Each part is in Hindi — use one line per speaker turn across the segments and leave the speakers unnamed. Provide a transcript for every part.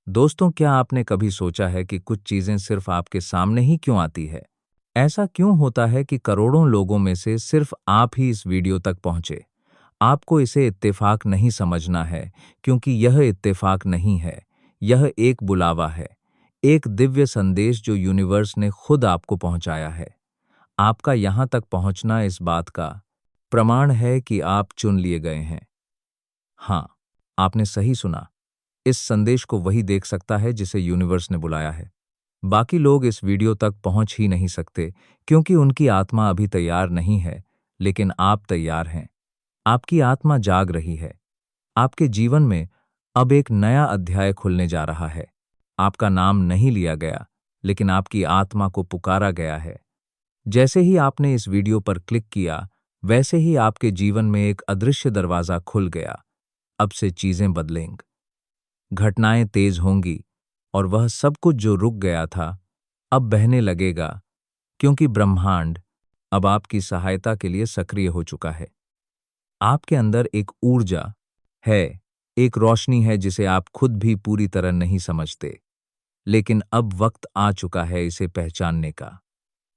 दोस्तों, क्या आपने कभी सोचा है कि कुछ चीजें सिर्फ आपके सामने ही क्यों आती है? ऐसा क्यों होता है कि करोड़ों लोगों में से सिर्फ आप ही इस वीडियो तक पहुंचे? आपको इसे इत्तेफाक नहीं समझना है, क्योंकि यह इत्तेफाक नहीं है। यह एक बुलावा है, एक दिव्य संदेश जो यूनिवर्स ने खुद आपको पहुंचाया है। आपका यहां तक पहुंचना इस बात का प्रमाण है कि आप चुन लिए गए हैं। हाँ, आपने सही सुना। इस संदेश को वही देख सकता है जिसे यूनिवर्स ने बुलाया है। बाकी लोग इस वीडियो तक पहुंच ही नहीं सकते, क्योंकि उनकी आत्मा अभी तैयार नहीं है, लेकिन आप तैयार हैं। आपकी आत्मा जाग रही है। आपके जीवन में अब एक नया अध्याय खुलने जा रहा है। आपका नाम नहीं लिया गया, लेकिन आपकी आत्मा को पुकारा गया है। जैसे ही आपने इस वीडियो पर क्लिक किया, वैसे ही आपके जीवन में एक अदृश्य दरवाजा खुल गया। अब से चीजें बदलेंगी, घटनाएं तेज होंगी, और वह सब कुछ जो रुक गया था, अब बहने लगेगा, क्योंकि ब्रह्मांड अब आपकी सहायता के लिए सक्रिय हो चुका है। आपके अंदर एक ऊर्जा है, एक रोशनी है जिसे आप खुद भी पूरी तरह नहीं समझते, लेकिन अब वक्त आ चुका है इसे पहचानने का।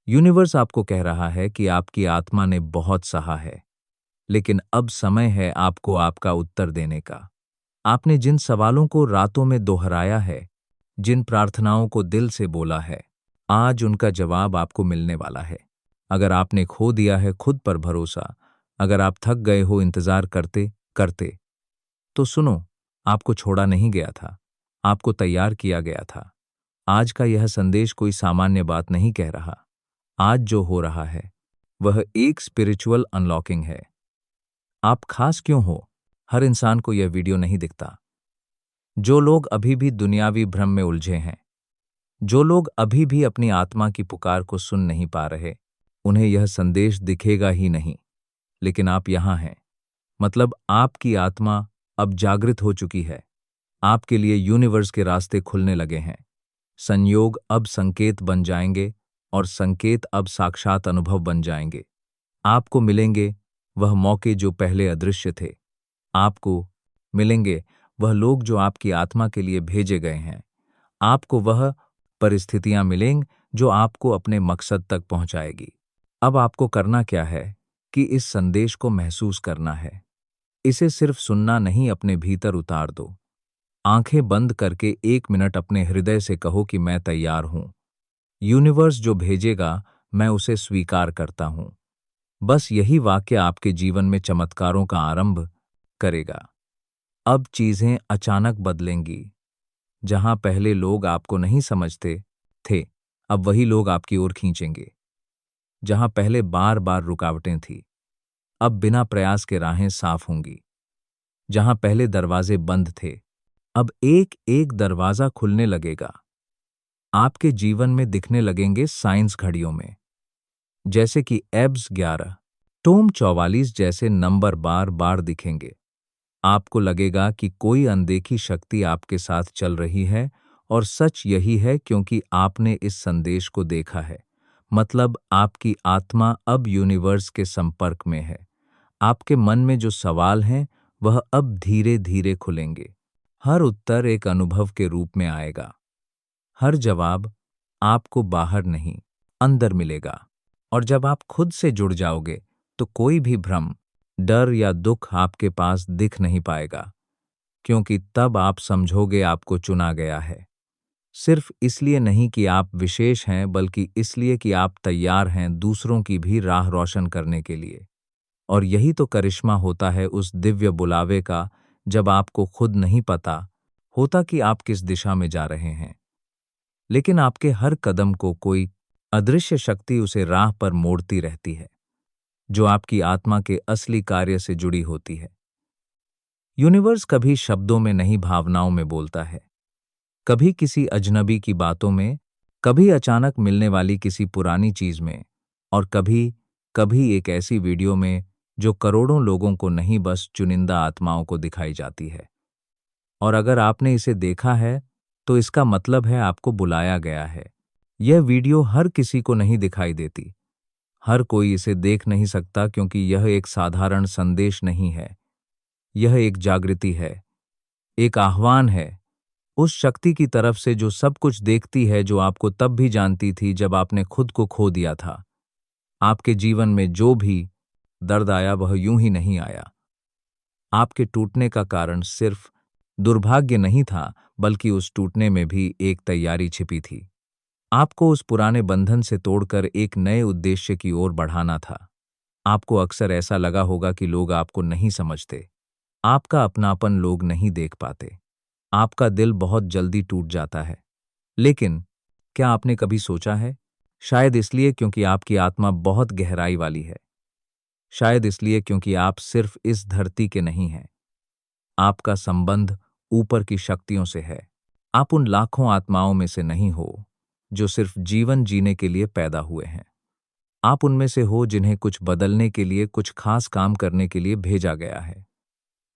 यूनिवर्स आपको कह रहा है कि आपकी आत्मा ने बहुत सहा है, लेकिन अब समय है आपको आपका उत्तर देने का। आपने जिन सवालों को रातों में दोहराया है, जिन प्रार्थनाओं को दिल से बोला है, आज उनका जवाब आपको मिलने वाला है। अगर आपने खो दिया है खुद पर भरोसा, अगर आप थक गए हो इंतजार करते करते, तो सुनो, आपको छोड़ा नहीं गया था, आपको तैयार किया गया था। आज का यह संदेश कोई सामान्य बात नहीं कह रहा। आज जो हो रहा है, वह एक स्पिरिचुअल अनलॉकिंग है। आप खास क्यों हो? हर इंसान को यह वीडियो नहीं दिखता। जो लोग अभी भी दुनियावी भ्रम में उलझे हैं, जो लोग अभी भी अपनी आत्मा की पुकार को सुन नहीं पा रहे, उन्हें यह संदेश दिखेगा ही नहीं। लेकिन आप यहाँ हैं, मतलब आपकी आत्मा अब जागृत हो चुकी है। आपके लिए यूनिवर्स के रास्ते खुलने लगे हैं। संयोग अब संकेत बन जाएंगे, और संकेत अब साक्षात अनुभव बन जाएंगे। आपको मिलेंगे वह मौके जो पहले अदृश्य थे। आपको मिलेंगे वह लोग जो आपकी आत्मा के लिए भेजे गए हैं। आपको वह परिस्थितियां मिलेंगी जो आपको अपने मकसद तक पहुंचाएगी। अब आपको करना क्या है कि इस संदेश को महसूस करना है। इसे सिर्फ सुनना नहीं, अपने भीतर उतार दो। आंखें बंद करके 1 मिनट अपने हृदय से कहो कि मैं तैयार हूं। यूनिवर्स जो भेजेगा, मैं उसे स्वीकार करता हूं। बस यही वाक्य आपके जीवन में चमत्कारों का आरंभ करेगा। अब चीजें अचानक बदलेंगी। जहां पहले लोग आपको नहीं समझते थे, अब वही लोग आपकी ओर खींचेंगे। जहां पहले बार बार रुकावटें थी, अब बिना प्रयास के राहें साफ होंगी। जहां पहले दरवाजे बंद थे, अब एक एक दरवाजा खुलने लगेगा। आपके जीवन में दिखने लगेंगे साइंस घड़ियों में, जैसे कि एब्स 11, टोम 44 जैसे नंबर बार बार दिखेंगे। आपको लगेगा कि कोई अनदेखी शक्ति आपके साथ चल रही है, और सच यही है, क्योंकि आपने इस संदेश को देखा है। मतलब आपकी आत्मा अब यूनिवर्स के संपर्क में है। आपके मन में जो सवाल हैं, वह अब धीरे धीरे खुलेंगे। हर उत्तर एक अनुभव के रूप में आएगा। हर जवाब आपको बाहर नहीं, अंदर मिलेगा। और जब आप खुद से जुड़ जाओगे, तो कोई भी भ्रम, डर या दुख आपके पास दिख नहीं पाएगा, क्योंकि तब आप समझोगे आपको चुना गया है। सिर्फ इसलिए नहीं कि आप विशेष हैं, बल्कि इसलिए कि आप तैयार हैं दूसरों की भी राह रोशन करने के लिए। और यही तो करिश्मा होता है उस दिव्य बुलावे का, जब आपको खुद नहीं पता होता कि आप किस दिशा में जा रहे हैं, लेकिन आपके हर कदम को कोई अदृश्य शक्ति उसे राह पर मोड़ती रहती है, जो आपकी आत्मा के असली कार्य से जुड़ी होती है। यूनिवर्स कभी शब्दों में नहीं, भावनाओं में बोलता है। कभी किसी अजनबी की बातों में, कभी अचानक मिलने वाली किसी पुरानी चीज में, और कभी कभी एक ऐसी वीडियो में जो करोड़ों लोगों को नहीं, बस चुनिंदा आत्माओं को दिखाई जाती है। और अगर आपने इसे देखा है, तो इसका मतलब है आपको बुलाया गया है। यह वीडियो हर किसी को नहीं दिखाई देती। हर कोई इसे देख नहीं सकता, क्योंकि यह एक साधारण संदेश नहीं है। यह एक जागृति है, एक आह्वान है उस शक्ति की तरफ से जो सब कुछ देखती है, जो आपको तब भी जानती थी जब आपने खुद को खो दिया था। आपके जीवन में जो भी दर्द आया वह यूं ही नहीं आया। आपके टूटने का कारण सिर्फ दुर्भाग्य नहीं था, बल्कि उस टूटने में भी एक तैयारी छिपी थी। आपको उस पुराने बंधन से तोड़कर एक नए उद्देश्य की ओर बढ़ाना था। आपको अक्सर ऐसा लगा होगा कि लोग आपको नहीं समझते, आपका अपनापन लोग नहीं देख पाते, आपका दिल बहुत जल्दी टूट जाता है। लेकिन क्या आपने कभी सोचा है? शायद इसलिए क्योंकि आपकी आत्मा बहुत गहराई वाली है। शायद इसलिए क्योंकि आप सिर्फ इस धरती के नहीं हैं। आपका संबंध ऊपर की शक्तियों से है। आप उन लाखों आत्माओं में से नहीं हो जो सिर्फ जीवन जीने के लिए पैदा हुए हैं। आप उनमें से हो जिन्हें कुछ बदलने के लिए, कुछ खास काम करने के लिए भेजा गया है।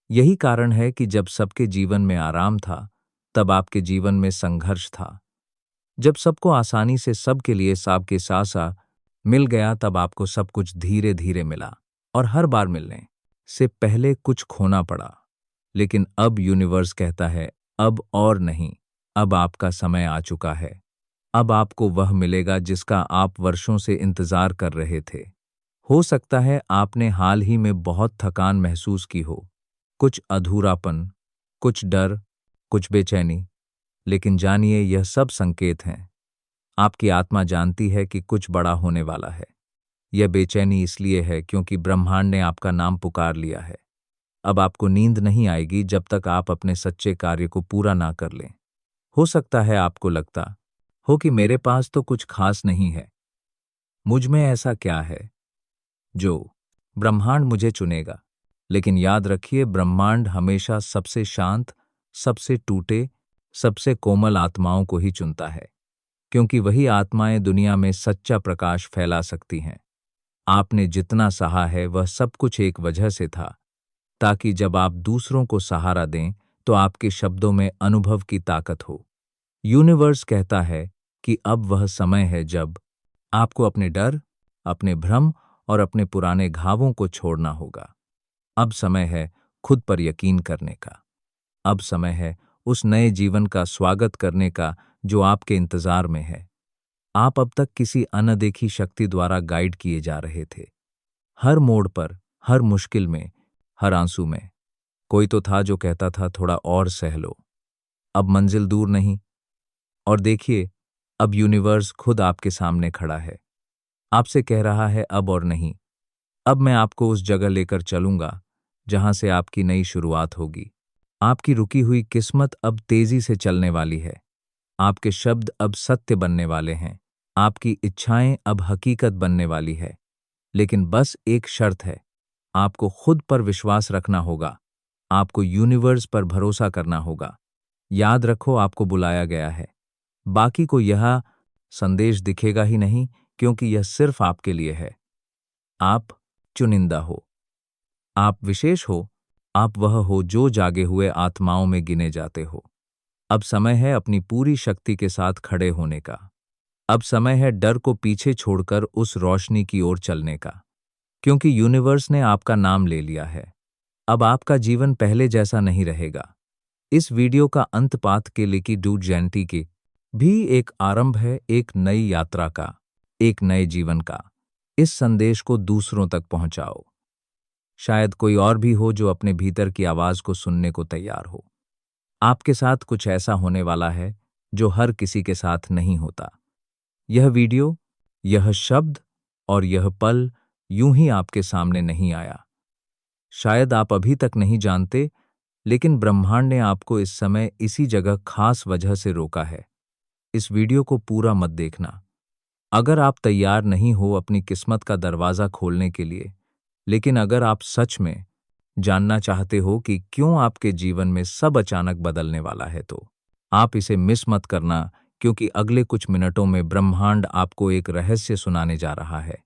यही कारण है कि जब सबके जीवन में आराम था, तब आपके जीवन में संघर्ष था। जब सबको आसानी से सबके लिए सबके सासा मिल गया, तब आपको सब कुछ धीरे धीरे मिला और हर बार मिलने से पहले कुछ खोना पड़ा। लेकिन अब यूनिवर्स कहता है, अब और नहीं, अब आपका समय आ चुका है। अब आपको वह मिलेगा जिसका आप वर्षों से इंतजार कर रहे थे। हो सकता है आपने हाल ही में बहुत थकान महसूस की हो, कुछ अधूरापन, कुछ डर, कुछ बेचैनी। लेकिन जानिए, यह सब संकेत हैं। आपकी आत्मा जानती है कि कुछ बड़ा होने वाला है। यह बेचैनी इसलिए है क्योंकि ब्रह्मांड ने आपका नाम पुकार लिया है। अब आपको नींद नहीं आएगी जब तक आप अपने सच्चे कार्य को पूरा ना कर लें। हो सकता है आपको लगता हो कि मेरे पास तो कुछ खास नहीं है, मुझ में ऐसा क्या है जो ब्रह्मांड मुझे चुनेगा। लेकिन याद रखिए, ब्रह्मांड हमेशा सबसे शांत, सबसे टूटे, सबसे कोमल आत्माओं को ही चुनता है, क्योंकि वही आत्माएं दुनिया में सच्चा प्रकाश फैला सकती हैं। आपने जितना सहा है वह सब कुछ एक वजह से था, ताकि जब आप दूसरों को सहारा दें तो आपके शब्दों में अनुभव की ताकत हो। यूनिवर्स कहता है कि अब वह समय है जब आपको अपने डर, अपने भ्रम और अपने पुराने घावों को छोड़ना होगा। अब समय है खुद पर यकीन करने का। अब समय है उस नए जीवन का स्वागत करने का जो आपके इंतजार में है। आप अब तक किसी अनदेखी शक्ति द्वारा गाइड किए जा रहे थे। हर मोड़ पर, हर मुश्किल में, हर आंसू में कोई तो था जो कहता था, थोड़ा और सह लो, अब मंजिल दूर नहीं। और देखिए, अब यूनिवर्स खुद आपके सामने खड़ा है। आपसे कह रहा है, अब और नहीं, अब मैं आपको उस जगह लेकर चलूंगा जहां से आपकी नई शुरुआत होगी। आपकी रुकी हुई किस्मत अब तेजी से चलने वाली है। आपके शब्द अब सत्य बनने वाले हैं। आपकी इच्छाएं अब हकीकत बनने वाली है। लेकिन बस एक शर्त है, आपको खुद पर विश्वास रखना होगा। आपको यूनिवर्स पर भरोसा करना होगा। याद रखो, आपको बुलाया गया है। बाकी को यह संदेश दिखेगा ही नहीं, क्योंकि यह सिर्फ आपके लिए है। आप चुनिंदा हो, आप विशेष हो, आप वह हो जो जागे हुए आत्माओं में गिने जाते हो। अब समय है अपनी पूरी शक्ति के साथ खड़े होने का। अब समय है डर को पीछे छोड़कर उस रोशनी की ओर चलने का, क्योंकि यूनिवर्स ने आपका नाम ले लिया है। अब आपका जीवन पहले जैसा नहीं रहेगा। इस वीडियो का अंत पाथ के लिखी डू जैंटी की भी एक आरंभ है, एक नई यात्रा का, एक नए जीवन का। इस संदेश को दूसरों तक पहुंचाओ। शायद कोई और भी हो जो अपने भीतर की आवाज को सुनने को तैयार हो। आपके साथ कुछ ऐसा होने वाला है जो हर किसी के साथ नहीं होता। यह वीडियो, यह शब्द और यह पल यूं ही आपके सामने नहीं आया। शायद आप अभी तक नहीं जानते, लेकिन ब्रह्मांड ने आपको इस समय इसी जगह खास वजह से रोका है। इस वीडियो को पूरा मत देखना अगर आप तैयार नहीं हो अपनी किस्मत का दरवाजा खोलने के लिए। लेकिन अगर आप सच में जानना चाहते हो कि क्यों आपके जीवन में सब अचानक बदलने वाला है, तो आप इसे मिस मत करना, क्योंकि अगले कुछ मिनटों में ब्रह्मांड आपको एक रहस्य सुनाने जा रहा है।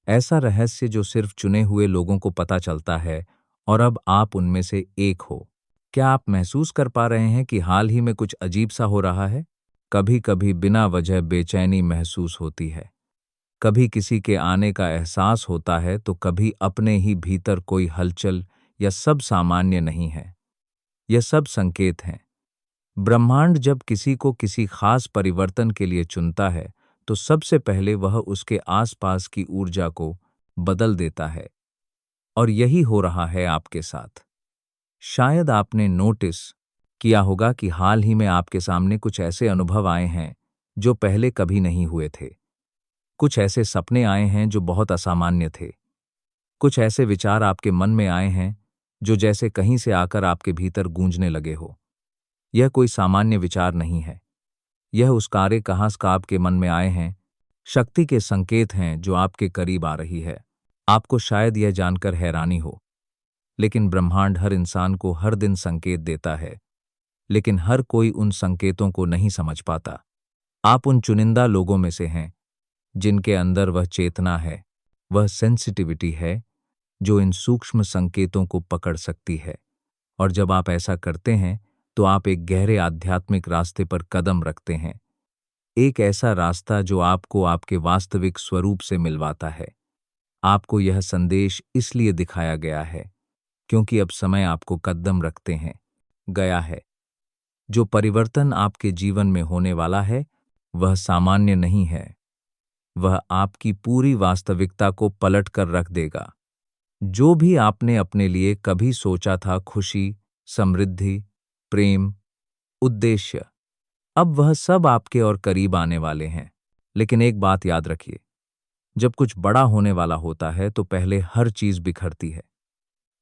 ऐसा रहस्य जो सिर्फ चुने हुए लोगों को पता चलता है, और अब आप उनमें से एक हो। क्या आप महसूस कर पा रहे हैं कि हाल ही में कुछ अजीब सा हो रहा है? कभी कभी बिना वजह बेचैनी महसूस होती है, कभी किसी के आने का एहसास होता है, तो कभी अपने ही भीतर कोई हलचल या सब सामान्य नहीं है। यह सब संकेत हैं। ब्रह्मांड जब किसी को किसी खास परिवर्तन के लिए चुनता है, तो सबसे पहले वह उसके आसपास की ऊर्जा को बदल देता है। और यही हो रहा है आपके साथ। शायद आपने नोटिस किया होगा कि हाल ही में आपके सामने कुछ ऐसे अनुभव आए हैं जो पहले कभी नहीं हुए थे। कुछ ऐसे सपने आए हैं जो बहुत असामान्य थे। कुछ ऐसे विचार आपके मन में आए हैं जो जैसे कहीं से आकर आपके भीतर गूंजने लगे हो। यह कोई सामान्य विचार नहीं है। यह उस कार्य कहां का आपके मन में आए हैं, शक्ति के संकेत हैं जो आपके करीब आ रही है। आपको शायद यह जानकर हैरानी हो, लेकिन ब्रह्मांड हर इंसान को हर दिन संकेत देता है, लेकिन हर कोई उन संकेतों को नहीं समझ पाता। आप उन चुनिंदा लोगों में से हैं जिनके अंदर वह चेतना है, वह सेंसिटिविटी है जो इन सूक्ष्म संकेतों को पकड़ सकती है। और जब आप ऐसा करते हैं तो आप एक गहरे आध्यात्मिक रास्ते पर कदम रखते हैं, एक ऐसा रास्ता जो आपको आपके वास्तविक स्वरूप से मिलवाता है। आपको यह संदेश इसलिए दिखाया गया है क्योंकि अब समय आपको कदम रखते हैं गया है। जो परिवर्तन आपके जीवन में होने वाला है वह सामान्य नहीं है, वह आपकी पूरी वास्तविकता को पलट कर रख देगा। जो भी आपने अपने लिए कभी सोचा था, खुशी, समृद्धि, प्रेम, उद्देश्य, अब वह सब आपके और करीब आने वाले हैं। लेकिन एक बात याद रखिए, जब कुछ बड़ा होने वाला होता है तो पहले हर चीज बिखरती है।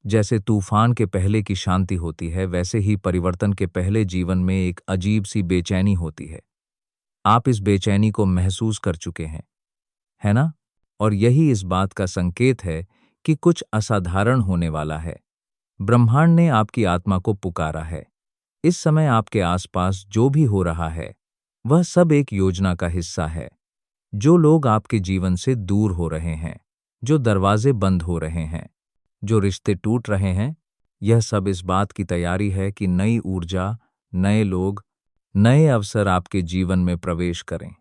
जैसे तूफान के पहले की शांति होती है, वैसे ही परिवर्तन के पहले जीवन में एक अजीब सी बेचैनी होती है। आप इस बेचैनी को महसूस कर चुके हैं, है ना? और यही इस बात का संकेत है कि कुछ असाधारण होने वाला है। ब्रह्मांड ने आपकी आत्मा को पुकारा है। इस समय आपके आसपास जो भी हो रहा है वह सब एक योजना का हिस्सा है। जो लोग आपके जीवन से दूर हो रहे हैं, जो दरवाजे बंद हो रहे हैं, जो रिश्ते टूट रहे हैं, यह सब इस बात की तैयारी है कि नई ऊर्जा, नए लोग, नए अवसर आपके जीवन में प्रवेश करें।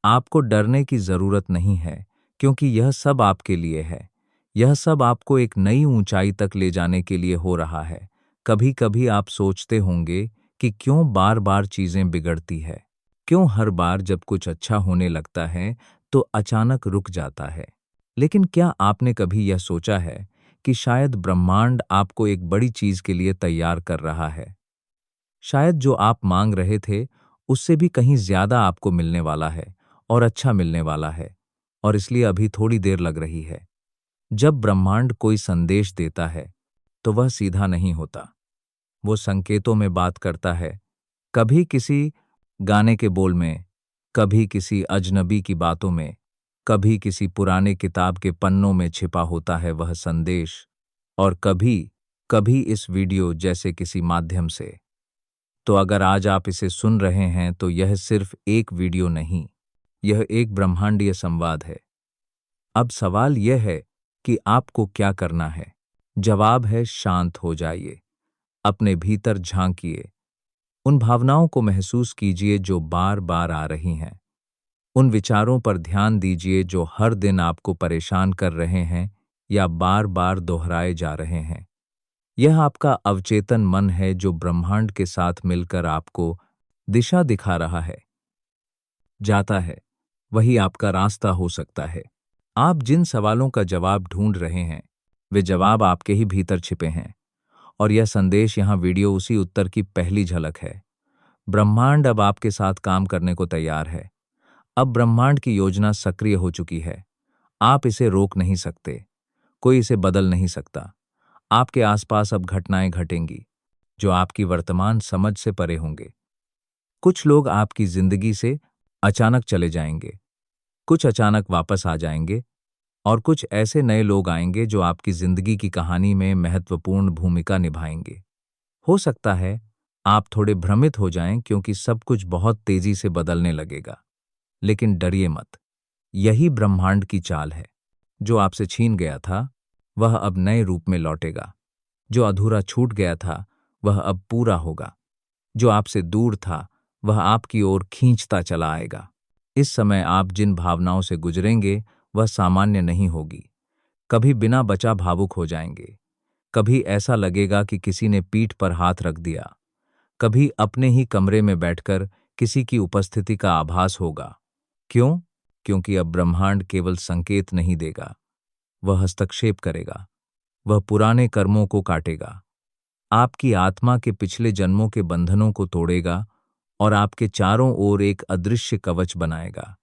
आपको डरने की जरूरत नहीं है, क्योंकि यह सब आपके लिए है। यह सब आपको एक नई ऊंचाई तक ले जाने के लिए हो रहा है। कभी कभी आप सोचते होंगे कि क्यों बार बार चीजें बिगड़ती है, क्यों हर बार जब कुछ अच्छा होने लगता है तो अचानक रुक जाता है। लेकिन क्या आपने कभी यह सोचा है कि शायद ब्रह्मांड आपको एक बड़ी चीज के लिए तैयार कर रहा है? शायद जो आप मांग रहे थे उससे भी कहीं ज्यादा आपको मिलने वाला है, और अच्छा मिलने वाला है, और इसलिए अभी थोड़ी देर लग रही है। जब ब्रह्मांड कोई संदेश देता है तो वह सीधा नहीं होता। वो संकेतों में बात करता है, कभी किसी गाने के बोल में, कभी किसी अजनबी की बातों में, कभी किसी पुराने किताब के पन्नों में छिपा होता है वह संदेश, और कभी कभी इस वीडियो जैसे किसी माध्यम से। तो अगर आज आप इसे सुन रहे हैं तो यह सिर्फ एक वीडियो नहीं, यह एक ब्रह्मांडीय संवाद है। अब सवाल यह है कि आपको क्या करना है। जवाब है, शांत हो जाइए, अपने भीतर झांकिए, उन भावनाओं को महसूस कीजिए जो बार बार आ रही हैं। उन विचारों पर ध्यान दीजिए जो हर दिन आपको परेशान कर रहे हैं या बार बार दोहराए जा रहे हैं। यह आपका अवचेतन मन है जो ब्रह्मांड के साथ मिलकर आपको दिशा दिखा रहा है। जाता है, वही आपका रास्ता हो सकता है। आप जिन सवालों का जवाब ढूंढ रहे हैं वे जवाब आपके ही भीतर छिपे हैं, और यह संदेश यहाँ वीडियो उसी उत्तर की पहली झलक है। ब्रह्मांड अब आपके साथ काम करने को तैयार है। अब ब्रह्मांड की योजना सक्रिय हो चुकी है। आप इसे रोक नहीं सकते, कोई इसे बदल नहीं सकता। आपके आसपास अब घटनाएं घटेंगी जो आपकी वर्तमान समझ से परे होंगे। कुछ लोग आपकी जिंदगी से अचानक चले जाएंगे, कुछ अचानक वापस आ जाएंगे, और कुछ ऐसे नए लोग आएंगे जो आपकी जिंदगी की कहानी में महत्वपूर्ण भूमिका निभाएंगे। हो सकता है आप थोड़े भ्रमित हो जाएं क्योंकि सब कुछ बहुत तेजी से बदलने लगेगा, लेकिन डरिए मत। यही ब्रह्मांड की चाल है। जो आपसे छीन गया था वह अब नए रूप में लौटेगा। जो अधूरा छूट गया था वह अब पूरा होगा। जो आपसे दूर था वह आपकी ओर खींचता चला आएगा। इस समय आप जिन भावनाओं से गुजरेंगे वह सामान्य नहीं होगी। कभी बिना बचा भावुक हो जाएंगे, कभी ऐसा लगेगा कि किसी ने पीठ पर हाथ रख दिया, कभी अपने ही कमरे में बैठकर किसी की उपस्थिति का आभास होगा। क्यों? क्योंकि अब ब्रह्मांड केवल संकेत नहीं देगा, वह हस्तक्षेप करेगा। वह पुराने कर्मों को काटेगा, आपकी आत्मा के पिछले जन्मों के बंधनों को तोड़ेगा और आपके चारों ओर एक अदृश्य कवच बनाएगा,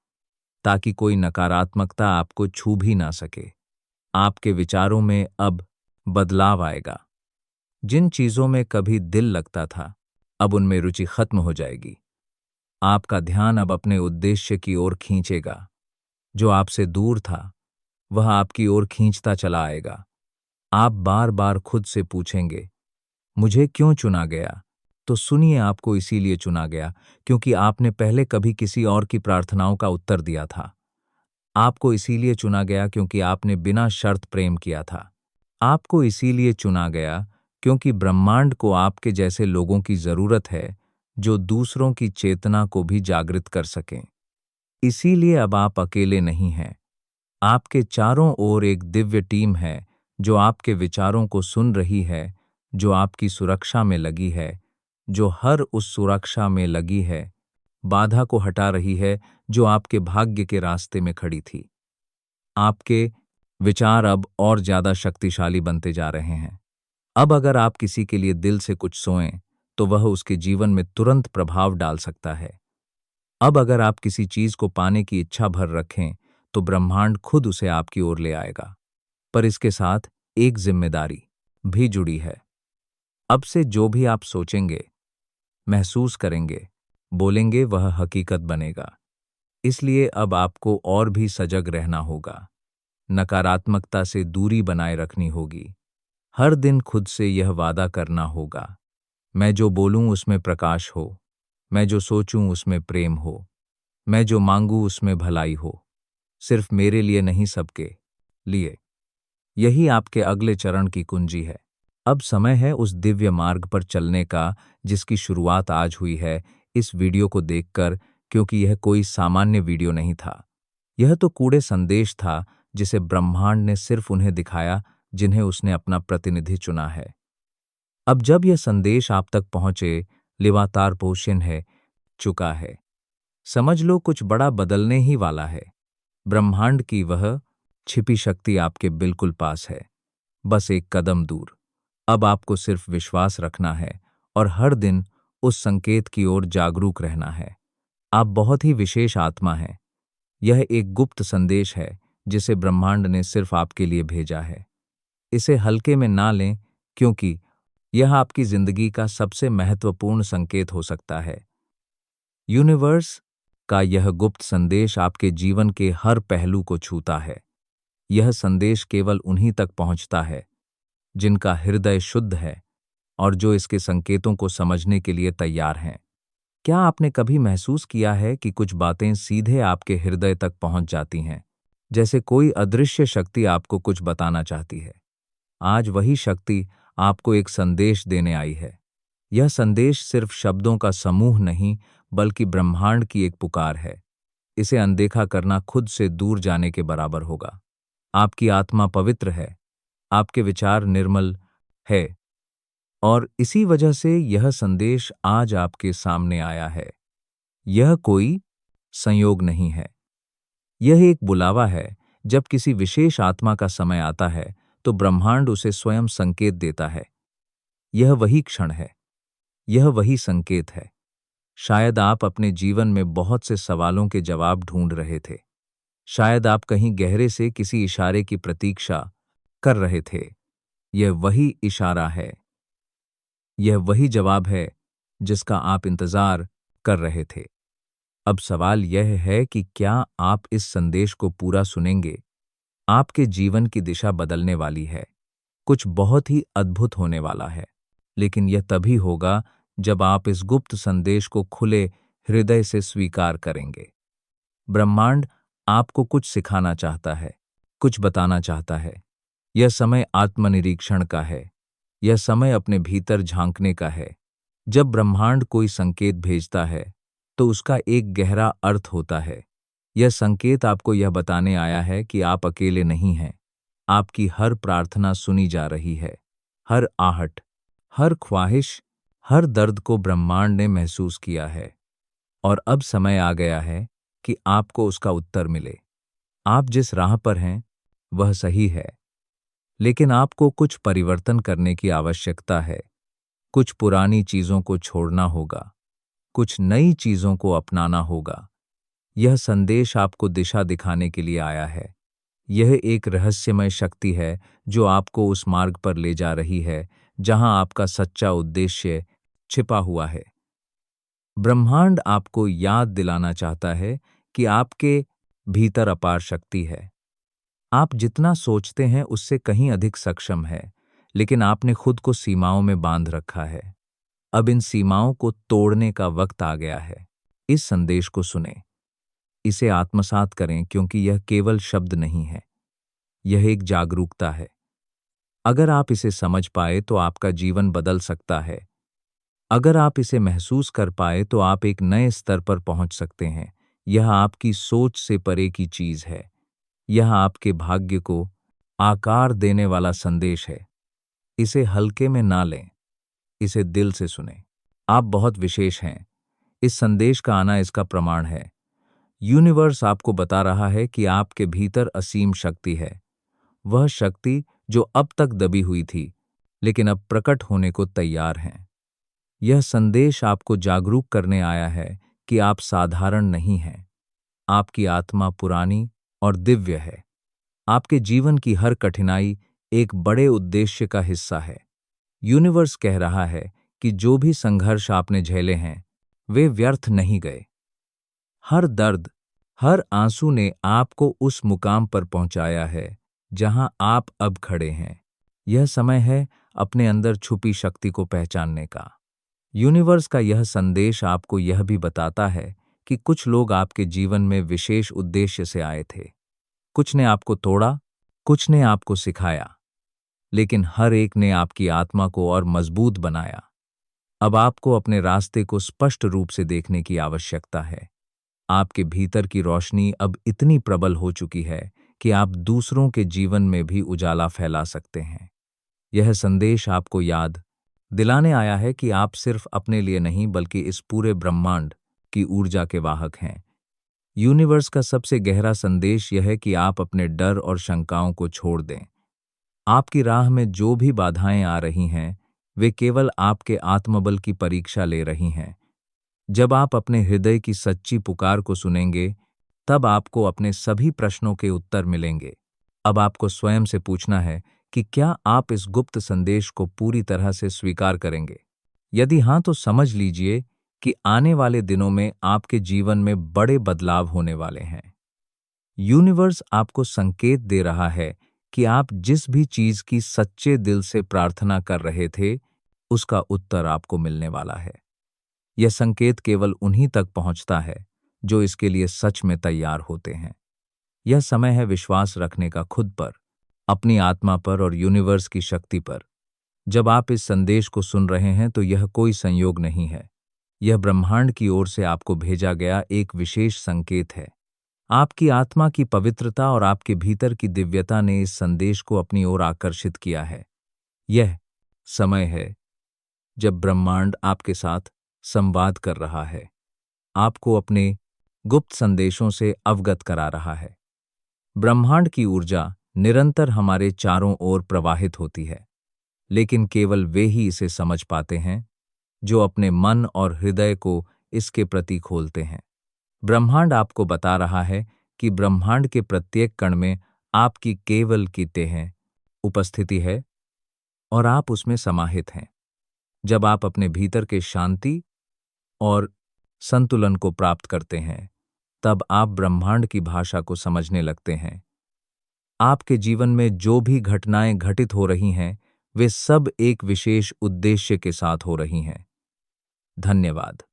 ताकि कोई नकारात्मकता आपको छू भी ना सके। आपके विचारों में अब बदलाव आएगा। जिन चीजों में कभी दिल लगता था, अब उनमें रुचि खत्म हो जाएगी। आपका ध्यान अब अपने उद्देश्य की ओर खींचेगा। जो आपसे दूर था, वह आपकी ओर खींचता चला आएगा। आप बार बार खुद से पूछेंगे, मुझे क्यों चुना गया? तो सुनिए, आपको इसीलिए चुना गया क्योंकि आपने पहले कभी किसी और की प्रार्थनाओं का उत्तर दिया था। आपको इसीलिए चुना गया क्योंकि आपने बिना शर्त प्रेम किया था। आपको इसीलिए चुना गया क्योंकि ब्रह्मांड को आपके जैसे लोगों की जरूरत है, जो दूसरों की चेतना को भी जागृत कर सकें। इसीलिए अब आप अकेले नहीं हैं। आपके चारों ओर एक दिव्य टीम है, जो आपके विचारों को सुन रही है, जो आपकी सुरक्षा में लगी है, जो हर उस सुरक्षा में लगी है, बाधा को हटा रही है जो आपके भाग्य के रास्ते में खड़ी थी। आपके विचार अब और ज्यादा शक्तिशाली बनते जा रहे हैं। अब अगर आप किसी के लिए दिल से कुछ सोएं, तो वह उसके जीवन में तुरंत प्रभाव डाल सकता है। अब अगर आप किसी चीज को पाने की इच्छा भर रखें, तो ब्रह्मांड खुद उसे आपकी ओर ले आएगा। पर इसके साथ एक जिम्मेदारी भी जुड़ी है। अब से जो भी आप सोचेंगे, महसूस करेंगे, बोलेंगे, वह हकीकत बनेगा। इसलिए अब आपको और भी सजग रहना होगा। नकारात्मकता से दूरी बनाए रखनी होगी। हर दिन खुद से यह वादा करना होगा, मैं जो बोलूं उसमें प्रकाश हो, मैं जो सोचूं उसमें प्रेम हो, मैं जो मांगूं उसमें भलाई हो। सिर्फ मेरे लिए नहीं, सबके लिए। यही आपके अगले चरण की कुंजी है। अब समय है उस दिव्य मार्ग पर चलने का जिसकी शुरुआत आज हुई है इस वीडियो को देखकर, क्योंकि यह कोई सामान्य वीडियो नहीं था। यह तो कूड़े संदेश था जिसे ब्रह्मांड ने सिर्फ उन्हें दिखाया जिन्हें उसने अपना प्रतिनिधि चुना है। अब जब यह संदेश आप तक पहुंचे, लिवातार पोषण है चुका है। समझ लो, कुछ बड़ा बदलने ही वाला है। ब्रह्मांड की वह छिपी शक्ति आपके बिल्कुल पास है, बस एक कदम दूर। अब आपको सिर्फ विश्वास रखना है और हर दिन उस संकेत की ओर जागरूक रहना है। आप बहुत ही विशेष आत्मा हैं। यह एक गुप्त संदेश है जिसे ब्रह्मांड ने सिर्फ आपके लिए भेजा है। इसे हल्के में ना लें, क्योंकि यह आपकी जिंदगी का सबसे महत्वपूर्ण संकेत हो सकता है। यूनिवर्स का यह गुप्त संदेश आपके जीवन के हर पहलू को छूता है। यह संदेश केवल उन्हीं तक पहुंचता है जिनका हृदय शुद्ध है और जो इसके संकेतों को समझने के लिए तैयार हैं। क्या आपने कभी महसूस किया है कि कुछ बातें सीधे आपके हृदय तक पहुंच जाती हैं, जैसे कोई अदृश्य शक्ति आपको कुछ बताना चाहती है? आज वही शक्ति आपको एक संदेश देने आई है। यह संदेश सिर्फ शब्दों का समूह नहीं, बल्कि ब्रह्मांड की एक पुकार है। इसे अनदेखा करना खुद से दूर जाने के बराबर होगा। आपकी आत्मा पवित्र है, आपके विचार निर्मल है, और इसी वजह से यह संदेश आज आपके सामने आया है। यह कोई संयोग नहीं है, यह एक बुलावा है। जब किसी विशेष आत्मा का समय आता है, तो ब्रह्मांड उसे स्वयं संकेत देता है। यह वही क्षण है, यह वही संकेत है। शायद आप अपने जीवन में बहुत से सवालों के जवाब ढूंढ रहे थे। शायद आप कहीं गहरे से किसी इशारे की प्रतीक्षा कर रहे थे। यह वही इशारा है, यह वही जवाब है जिसका आप इंतजार कर रहे थे। अब सवाल यह है कि क्या आप इस संदेश को पूरा सुनेंगे? आपके जीवन की दिशा बदलने वाली है। कुछ बहुत ही अद्भुत होने वाला है, लेकिन यह तभी होगा जब आप इस गुप्त संदेश को खुले हृदय से स्वीकार करेंगे। ब्रह्मांड आपको कुछ सिखाना चाहता है, कुछ बताना चाहता है। यह समय आत्मनिरीक्षण का है। यह समय अपने भीतर झांकने का है। जब ब्रह्मांड कोई संकेत भेजता है, तो उसका एक गहरा अर्थ होता है। यह संकेत आपको यह बताने आया है कि आप अकेले नहीं हैं। आपकी हर प्रार्थना सुनी जा रही है। हर आहट, हर ख्वाहिश हर दर्द को ब्रह्मांड ने महसूस किया है और अब समय आ गया है कि आपको उसका उत्तर मिले। आप जिस राह पर हैं, वह सही है, लेकिन आपको कुछ परिवर्तन करने की आवश्यकता है। कुछ पुरानी चीज़ों को छोड़ना होगा, कुछ नई चीज़ों को अपनाना होगा। यह संदेश आपको दिशा दिखाने के लिए आया है। यह एक रहस्यमय शक्ति है जो आपको उस मार्ग पर ले जा रही है जहां आपका सच्चा उद्देश्य छिपा हुआ है। ब्रह्मांड आपको याद दिलाना चाहता है कि आपके भीतर अपार शक्ति है। आप जितना सोचते हैं उससे कहीं अधिक सक्षम है, लेकिन आपने खुद को सीमाओं में बांध रखा है। अब इन सीमाओं को तोड़ने का वक्त आ गया है। इस संदेश को सुने, इसे आत्मसात करें, क्योंकि यह केवल शब्द नहीं है, यह एक जागरूकता है। अगर आप इसे समझ पाए तो आपका जीवन बदल सकता है। अगर आप इसे महसूस कर पाए तो आप एक नए स्तर पर पहुंच सकते हैं। यह आपकी सोच से परे की चीज है। यह आपके भाग्य को आकार देने वाला संदेश है। इसे हल्के में ना लें, इसे दिल से सुनें। आप बहुत विशेष हैं। इस संदेश का आना इसका प्रमाण है। यूनिवर्स आपको बता रहा है कि आपके भीतर असीम शक्ति है। वह शक्ति जो अब तक दबी हुई थी, लेकिन अब प्रकट होने को तैयार हैं। यह संदेश आपको जागरूक करने आया है कि आप साधारण नहीं हैं। आपकी आत्मा पुरानी और दिव्य है। आपके जीवन की हर कठिनाई एक बड़े उद्देश्य का हिस्सा है। यूनिवर्स कह रहा है कि जो भी संघर्ष आपने झेले हैं, वे व्यर्थ नहीं गए। हर दर्द, हर आंसू ने आपको उस मुकाम पर पहुंचाया है जहां आप अब खड़े हैं। यह समय है अपने अंदर छुपी शक्ति को पहचानने का। यूनिवर्स का यह संदेश आपको यह भी बताता है कि कुछ लोग आपके जीवन में विशेष उद्देश्य से आए थे। कुछ ने आपको तोड़ा, कुछ ने आपको सिखाया, लेकिन हर एक ने आपकी आत्मा को और मजबूत बनाया। अब आपको अपने रास्ते को स्पष्ट रूप से देखने की आवश्यकता है। आपके भीतर की रोशनी अब इतनी प्रबल हो चुकी है कि आप दूसरों के जीवन में भी उजाला फैला सकते हैं। यह संदेश आपको याद दिलाने आया है कि आप सिर्फ अपने लिए नहीं, बल्कि इस पूरे ब्रह्मांड की ऊर्जा के वाहक हैं। यूनिवर्स का सबसे गहरा संदेश यह है कि आप अपने डर और शंकाओं को छोड़ दें। आपकी राह में जो भी बाधाएं आ रही हैं, वे केवल आपके आत्मबल की परीक्षा ले रही हैं। जब आप अपने हृदय की सच्ची पुकार को सुनेंगे, तब आपको अपने सभी प्रश्नों के उत्तर मिलेंगे। अब आपको स्वयं से पूछना है कि क्या आप इस गुप्त संदेश को पूरी तरह से स्वीकार करेंगे। यदि हाँ, तो समझ लीजिए कि आने वाले दिनों में आपके जीवन में बड़े बदलाव होने वाले हैं। यूनिवर्स आपको संकेत दे रहा है कि आप जिस भी चीज की सच्चे दिल से प्रार्थना कर रहे थे, उसका उत्तर आपको मिलने वाला है। यह संकेत केवल उन्हीं तक पहुंचता है जो इसके लिए सच में तैयार होते हैं। यह समय है विश्वास रखने का, खुद पर, अपनी आत्मा पर और यूनिवर्स की शक्ति पर। जब आप इस संदेश को सुन रहे हैं तो यह कोई संयोग नहीं है। यह ब्रह्मांड की ओर से आपको भेजा गया एक विशेष संकेत है। आपकी आत्मा की पवित्रता और आपके भीतर की दिव्यता ने इस संदेश को अपनी ओर आकर्षित किया है। यह समय है जब ब्रह्मांड आपके साथ संवाद कर रहा है, आपको अपने गुप्त संदेशों से अवगत करा रहा है। ब्रह्मांड की ऊर्जा निरंतर हमारे चारों ओर प्रवाहित होती है, लेकिन केवल वे ही इसे समझ पाते हैं जो अपने मन और हृदय को इसके प्रति खोलते हैं। ब्रह्मांड आपको बता रहा है कि ब्रह्मांड के प्रत्येक कण में आपकी केवल की तेह उपस्थिति है और आप उसमें समाहित हैं। जब आप अपने भीतर के शांति और संतुलन को प्राप्त करते हैं, तब आप ब्रह्मांड की भाषा को समझने लगते हैं। आपके जीवन में जो भी घटनाएं घटित हो रही हैं, वे सब एक विशेष उद्देश्य के साथ हो रही हैं। धन्यवाद।